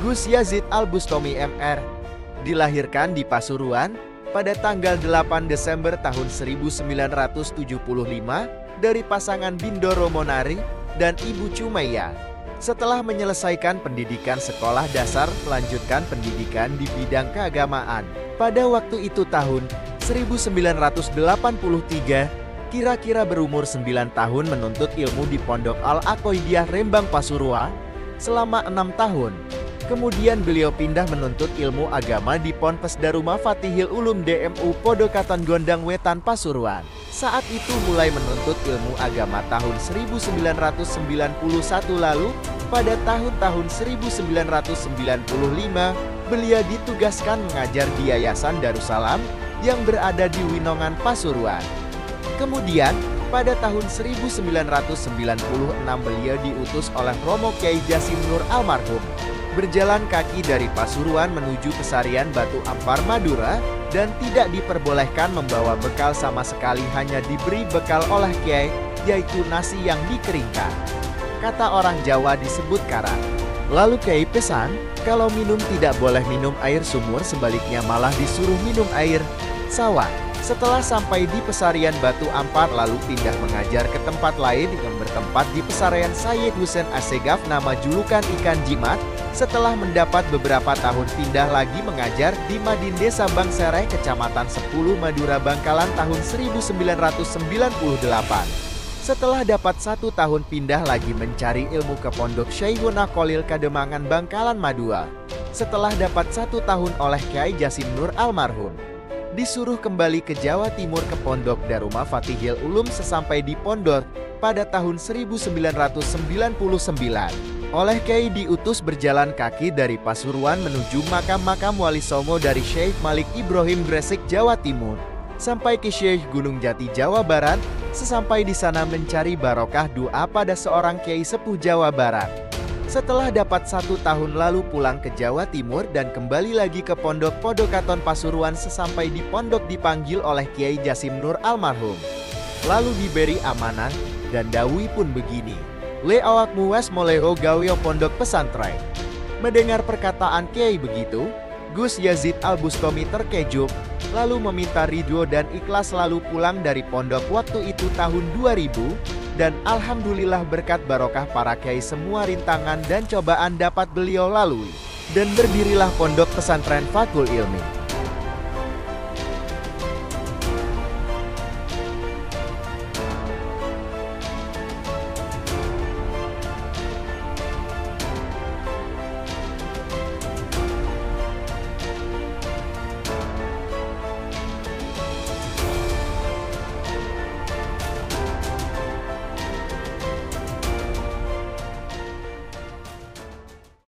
Gus Yazid Al-Bustami Mr. dilahirkan di Pasuruan pada tanggal 8 Desember tahun 1975 dari pasangan Bindoro Monari dan Ibu Cumaia. Setelah menyelesaikan pendidikan sekolah dasar, melanjutkan pendidikan di bidang keagamaan. Pada waktu itu tahun 1983, kira-kira berumur 9 tahun menuntut ilmu di Pondok Al-Aqoidiyah Rembang Pasuruan selama 6 tahun. Kemudian beliau pindah menuntut ilmu agama di Ponpes Daruma Fatihil Ulum DMU Podokaton Gondang Wetan Pasuruan. Saat itu mulai menuntut ilmu agama tahun 1991 lalu. Pada tahun-tahun 1995, beliau ditugaskan mengajar di Yayasan Darussalam yang berada di Winongan Pasuruan. Kemudian, pada tahun 1996 beliau diutus oleh Romo Kyai Jasim Nur almarhum berjalan kaki dari Pasuruan menuju Pesarian Batu Ampar Madura dan tidak diperbolehkan membawa bekal sama sekali, hanya diberi bekal oleh Kyai, yaitu nasi yang dikeringkan. Kata orang Jawa disebut karang. Lalu Kyai pesan, kalau minum tidak boleh minum air sumur, sebaliknya malah disuruh minum air sawah. Setelah sampai di Pesarian Batu Ampar lalu pindah mengajar ke tempat lain yang bertempat di Pesarian Sayyid Husain Assegaf, nama julukan ikan jimat. Setelah mendapat beberapa tahun pindah lagi mengajar di Madin Desa Bangsereh, Kecamatan 10 Madura Bangkalan tahun 1998. Setelah dapat 1 tahun pindah lagi mencari ilmu ke Pondok Syekhun Khalil Kademangan Bangkalan Madura. Setelah dapat 1 tahun oleh Kyai Jasim Nur almarhum, disuruh kembali ke Jawa Timur ke Pondok Daruma Fatihil Ulum. Sesampai di pondok pada tahun 1999 oleh Kyai diutus berjalan kaki dari Pasuruan menuju makam Wali Songo dari Syekh Malik Ibrahim Gresik Jawa Timur sampai ke Syekh Gunung Jati Jawa Barat. Sesampai di sana mencari barokah doa pada seorang Kyai sepuh Jawa Barat. Setelah dapat 1 tahun lalu pulang ke Jawa Timur dan kembali lagi ke Pondok Podokaton Pasuruan. Sesampai di pondok dipanggil oleh Kyai Jasim Nur almarhum. Lalu diberi amanah dan dawi pun begini, "Le awakmu wes molero gawe pondok pesantren." Mendengar perkataan Kyai begitu, Gus Yazid Al-Bustami terkejut, lalu meminta ridho dan ikhlas lalu pulang dari pondok waktu itu tahun 2000, dan alhamdulillah berkat barokah para Kyai semua rintangan dan cobaan dapat beliau lalui, dan berdirilah Pondok Pesantren Fathul Ilmi.